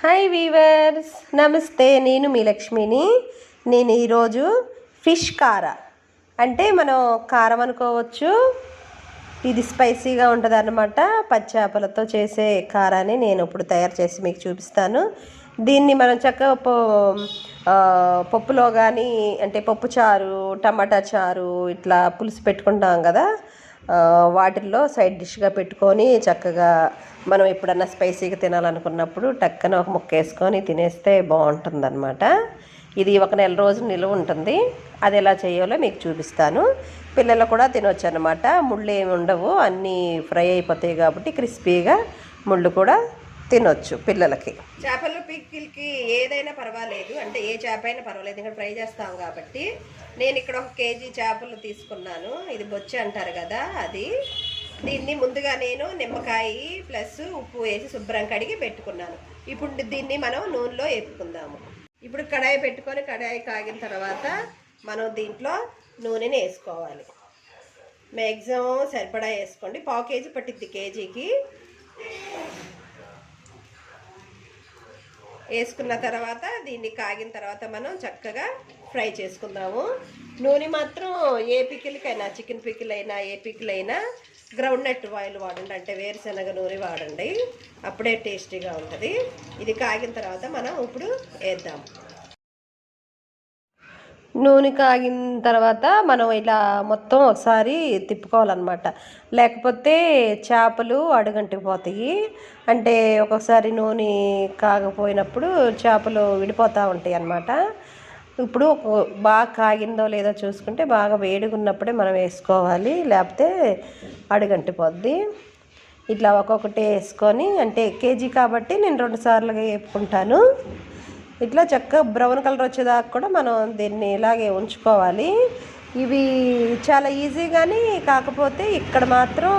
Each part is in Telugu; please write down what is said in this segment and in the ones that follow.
హాయ్ వీవర్స్, నమస్తే. నేను మీ లక్ష్మిని. నేను ఈరోజు ఫిష్ కారా అంటే మనం కారం అనుకోవచ్చు. ఇది స్పైసీగా ఉంటుంది అన్నమాట. పచ్చేపలతో చేసే కారాని నేను ఇప్పుడు తయారు చేసి మీకు చూపిస్తాను. దీన్ని మనం చక్కగా పప్పులో కానీ అంటే పప్పు చారు, టమాటా చారు ఇట్లా పులుసు పెట్టుకుంటాం కదా, వాటిల్లో సైడ్ డిష్గా పెట్టుకొని చక్కగా మనం ఎప్పుడన్నా స్పైసీగా తినాలనుకున్నప్పుడు టక్కన ఒక ముక్క వేసుకొని తినేస్తే బాగుంటుంది అనమాట. ఇది ఒక నెల రోజులు నిలువ ఉంటుంది. అది ఎలా చేయాలో మీకు చూపిస్తాను. పిల్లలు కూడా తినొచ్చు అనమాట. ముళ్ళు ఏమి ఉండవు, అన్నీ ఫ్రై అయిపోతాయి కాబట్టి క్రిస్పీగా ముళ్ళు కూడా తినొచ్చు పిల్లలకి. చేపల పిక్కిల్కి ఏదైనా పర్వాలేదు, అంటే ఏ చేప అయినా పర్వాలేదు, ఇంకా ఫ్రై చేస్తాం కాబట్టి. నేను ఇక్కడ 1 కేజీ చేపలు తీసుకున్నాను. ఇది బొచ్చి అంటారు కదా, అది. దీన్ని ముందుగా నేను నిమ్మకాయ ప్లస్ ఉప్పు వేసి శుభ్రం కడిగి పెట్టుకున్నాను. ఇప్పుడు దీన్ని మనం నూనెలో వేపుకుందాము. ఇప్పుడు కడాయి పెట్టుకొని కడాయి కాగిన తర్వాత మనం దీంట్లో నూనెని వేసుకోవాలి. మ్యాక్సిమం సరిపడా వేసుకోండి. 1/2 కేజీ పట్టిద్ది కేజీకి. వేసుకున్న తర్వాత దీన్ని కాగిన తర్వాత మనం చక్కగా ఫ్రై చేసుకుందాము. నూనె మాత్రం ఏ పికిల్కైనా, చికెన్ పికిల్ అయినా ఏ పికిల్ అయినా గ్రౌండ్ నట్ ఆయిల్ వాడండి, అంటే వేరుశనగ నూనె వాడండి. అప్పుడే టేస్టీగా ఉంటుంది. ఇది కాగిన తర్వాత మనం ఇప్పుడు వేద్దాం. నూనె కాగిన తర్వాత మనం ఇలా మొత్తం ఒకసారి తిప్పుకోవాలన్నమాట, లేకపోతే చేపలు అడుగంటిపోతాయి. అంటే ఒక్కొక్కసారి నూనె కాగపోయినప్పుడు చేపలు విడిపోతూ ఉంటాయి అన్నమాట. ఇప్పుడు బాగా కాగిందో లేదో చూసుకుంటే బాగా వేడిగా ఉన్నప్పుడే మనం వేసుకోవాలి, లేకపోతే అడుగంటిపోద్ది. ఇట్లా ఒక్కొక్కటి వేసుకొని, అంటే కేజీ కాబట్టి నేను 2 సార్లుగా వేపుకుంటాను. ఇట్లా చక్కగా బ్రౌన్ కలర్ వచ్చేదాకా కూడా మనం దీన్ని ఇలాగే ఉంచుకోవాలి. ఇవి చాలా ఈజీ, కానీ కాకపోతే ఇక్కడ మాత్రం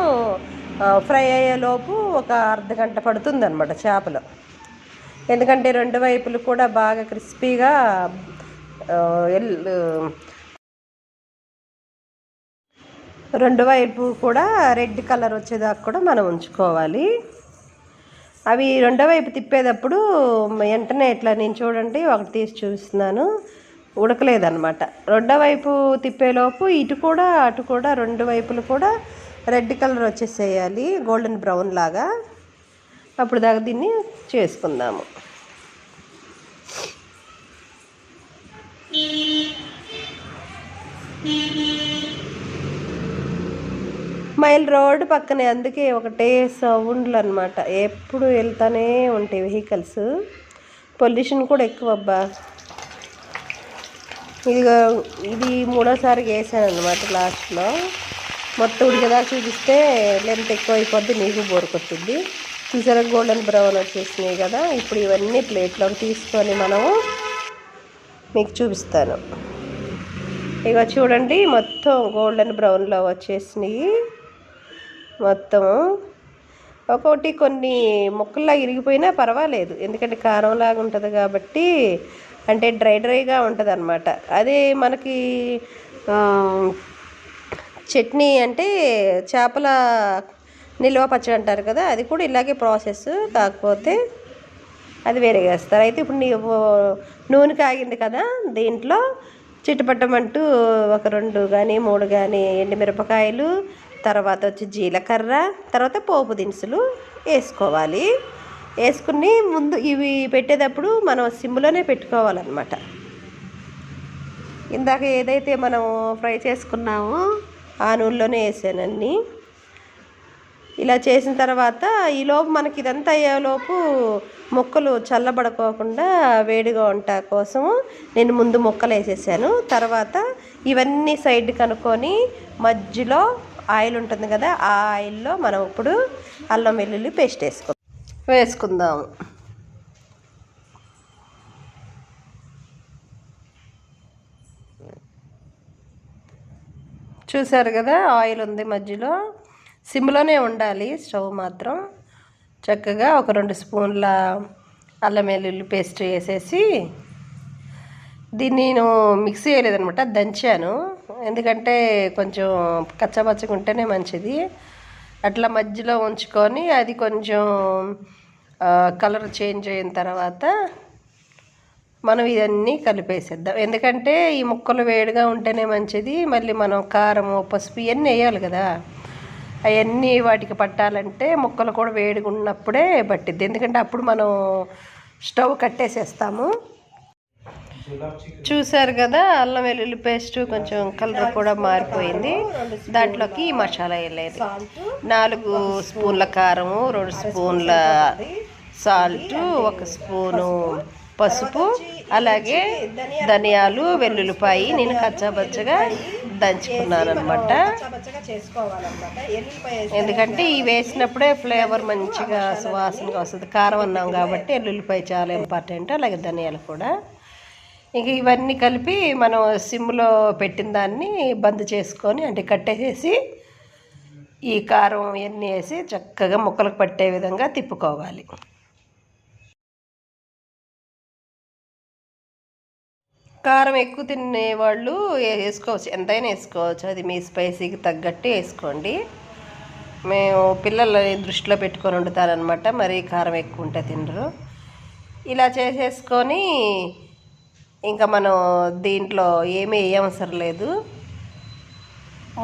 ఫ్రై అయ్యేలోపు ఒక అర్ధగంట పడుతుంది అనమాట చేపలు. ఎందుకంటే 2 వైపులు కూడా బాగా క్రిస్పీగా రెండు వైపు కూడా రెడ్ కలర్ వచ్చేదాకా కూడా మనం ఉంచుకోవాలి. అవి రెండో వైపు తిప్పేటప్పుడు వెంటనే ఇట్లా నేను చూడండి ఒకటి తీసి చూపిస్తున్నాను, ఉడకలేదన్నమాట. రెండో వైపు తిప్పేలోపు ఇటు కూడా అటు కూడా 2 వైపులు కూడా రెడ్ కలర్ వచ్చేసేయాలి, గోల్డెన్ బ్రౌన్ లాగా. అప్పుడు దాకా దీన్ని చేసుకుందాము. మైల్ రోడ్డు పక్కనే, అందుకే ఒకటే సౌండ్లు అనమాట. ఎప్పుడు వెళ్తానే ఉంటాయి వెహికల్స్. పొల్యూషన్ కూడా ఎక్కువ అబ్బా. ఇది 3వసారికి వేసాను అనమాట. లాస్ట్లో మొత్తం ఉడికేదా చూపిస్తే లెంత్ ఎక్కువ అయిపోద్ది, నీకు బోర్ కొట్టిద్ది. చూసారా గోల్డెన్ బ్రౌన్ వచ్చేసినాయి కదా. ఇప్పుడు ఇవన్నీ ప్లేట్లోకి తీసుకొని మనము మీకు చూపిస్తాను. ఇక చూడండి మొత్తం గోల్డెన్ బ్రౌన్లో వచ్చేసినాయి. మొత్తం ఒక్కొక్కటి కొన్ని ముక్కల్లా ఇరిగిపోయినా పర్వాలేదు, ఎందుకంటే కారంలాగా ఉంటుంది కాబట్టి, అంటే డ్రైగా ఉంటుంది అనమాట. అదే మనకి చట్నీ అంటే చేపల నిల్వ పచ్చడి అంటారు కదా, అది కూడా ఇలాగే ప్రాసెస్, కాకపోతే అది వేరే వేస్తారు. అయితే ఇప్పుడు నూనె కాగింది కదా, దీంట్లో చిట్టుపట్టమంటూ ఒక 2 కానీ 3 కానీ ఎండుమిరపకాయలు, తర్వాత వచ్చి జీలకర్ర, తర్వాత పోపు దినుసులు వేసుకోవాలి. వేసుకుని ముందు ఇవి పెట్టేటప్పుడు మనం సిమ్లోనే పెట్టుకోవాలన్నమాట. ఇందాక ఏదైతే మనం ఫ్రై చేసుకున్నామో ఆ నూనెలోనే వేసానన్నీ. ఇలా చేసిన తర్వాత ఈలోపు మనకి ఇదంతా అయ్యేలోపు ముక్కలు చల్లబడుకోకుండా వేడిగా ఉంటా కోసము నేను ముందు ముక్కలు వేసేసాను. తర్వాత ఇవన్నీ సైడ్ కనుక్కొని మధ్యలో ఆయిల్ ఉంటుంది కదా, ఆ ఆయిల్లో మనం ఇప్పుడు అల్లం వెల్లుల్లి పేస్ట్ వేసుకుందాము. చూసారు కదా, ఆయిల్ ఉంది మధ్యలో. సిమ్లోనే ఉండాలి స్టవ్ మాత్రం. చక్కగా ఒక 2 స్పూన్ల అల్లం వెల్లుల్లి పేస్ట్ వేసేసి, దీన్ని నేను మిక్సీ చేయలేదనమాట, దంచాను. ఎందుకంటే కొంచెం కచ్చాపచ్చగా ఉంటేనే మంచిది. అట్లా మధ్యలో ఉంచుకొని అది కొంచెం కలర్ చేంజ్ అయిన తర్వాత మనం ఇవన్నీ కలిపేసేద్దాం. ఎందుకంటే ఈ ముక్కలు వేడిగా ఉంటేనే మంచిది. మళ్ళీ మనం కారం పసుపు ఇవన్నీ వేయాలి కదా, అవన్నీ వాటికి పట్టాలంటే ముక్కలు కూడా వేడిగా ఉన్నప్పుడే పట్టిద్ది. ఎందుకంటే అప్పుడు మనం స్టవ్ కట్టేసేస్తాము. చూసారు కదా, అల్లం వెల్లుల్లి పేస్ట్ కొంచెం కలర్ కూడా మారిపోయింది. దాంట్లోకి మసాలా వేయలేదు. 4 స్పూన్ల కారము, 2 స్పూన్ల సాల్ట్, 1 స్పూను పసుపు, అలాగే ధనియాలు, వెల్లుల్లిపాయి నేను కచ్చాబచ్చగా దంచుకున్నాను అనమాట. ఎందుకంటే ఇవి వేసినప్పుడే ఫ్లేవర్ మంచిగా సువాసనగా వస్తుంది. కారం అన్నాం కాబట్టి వెల్లుల్లిపాయ చాలా ఇంపార్టెంట్, అలాగే ధనియాలు కూడా. ఇంక ఇవన్నీ కలిపి మనం సిమ్లో పెట్టిన దాన్ని బంద్ చేసుకొని, అంటే కట్టేసేసి ఈ కారం ఇవన్నీ వేసి చక్కగా ముక్కలకు పట్టే విధంగా తిప్పుకోవాలి. కారం ఎక్కువ తినేవాళ్ళు వేసుకోవచ్చు, ఎంతైనా వేసుకోవచ్చు, అది మీ స్పైసీకి తగ్గట్టు వేసుకోండి. మేము పిల్లలని దృష్టిలో పెట్టుకొని వండుతారనమాట, మరి కారం ఎక్కువ ఉంటే తినరు. ఇలా చేసేసుకొని ఇంకా మనం దీంట్లో ఏమీ వేయవసరం లేదు.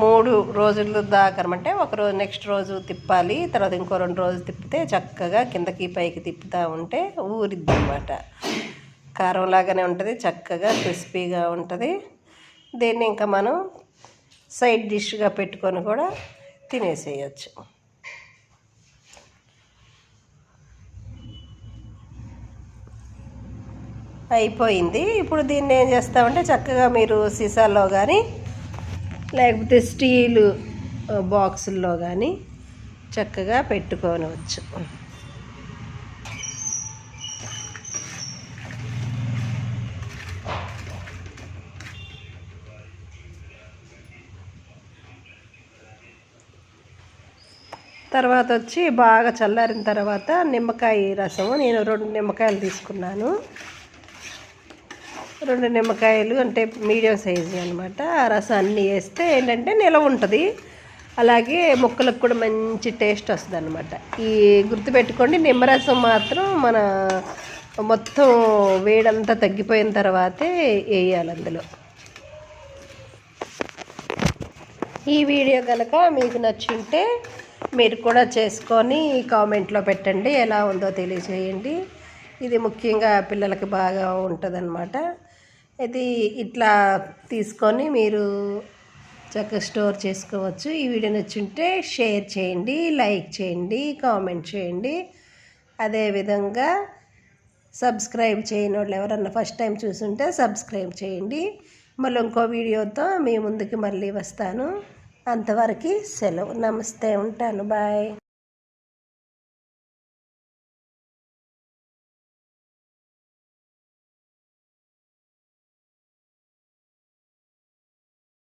3 రోజుల దాకా అనమాట. ఒకరోజు నెక్స్ట్ రోజు తిప్పాలి, తర్వాత ఇంకో 2 రోజులు తిప్పితే చక్కగా కిందకి పైకి తిప్పుతూ ఉంటే ఊరిద్ది అనమాట. కారం లాగానే ఉంటుంది, చక్కగా క్రిస్పీగా ఉంటుంది. దీన్ని ఇంకా మనం సైడ్ డిష్గా పెట్టుకొని కూడా తినేసేయచ్చు. అయిపోయింది. ఇప్పుడు దీన్ని ఏం చేస్తామంటే చక్కగా మీరు సీసాల్లో కానీ లేకపోతే స్టీలు బాక్సుల్లో కానీ చక్కగా పెట్టుకోవచ్చు. తర్వాత వచ్చి బాగా చల్లారిన తర్వాత నిమ్మకాయ రసము, నేను 2 నిమ్మకాయలు తీసుకున్నాను. 2 నిమ్మకాయలు అంటే మీడియం సైజు అనమాట. ఆ రసం అన్నీ వేస్తే ఏంటంటే నిలవ ఉంటుంది, అలాగే ముక్కలకు కూడా మంచి టేస్ట్ వస్తుంది అనమాట. ఈ గుర్తుపెట్టుకోండి, నిమ్మరసం మాత్రం మన మొత్తం వేడంతా తగ్గిపోయిన తర్వాతే వేయాలి అందులో. ఈ వీడియో కనుక మీకు నచ్చుంటే మీరు కూడా చేసుకొని కామెంట్లో పెట్టండి, ఎలా ఉందో తెలియజేయండి. ఇది ముఖ్యంగా పిల్లలకి బాగా ఉంటుందన్నమాట. ఇది ఇట్లా తీసుకొని మీరు చక్కగా స్టోర్ చేసుకోవచ్చు. ఈ వీడియో నచ్చుంటే షేర్ చేయండి, లైక్ చేయండి, కామెంట్ చేయండి. అదేవిధంగా సబ్స్క్రైబ్ చేయని వాళ్ళు ఎవరన్నా ఫస్ట్ టైం చూసుంటే సబ్స్క్రైబ్ చేయండి. మళ్ళీ ఇంకో వీడియోతో మీ ముందుకి మళ్ళీ వస్తాను. అంతవరకు సెలవు. నమస్తే, ఉంటాను. బాయ్.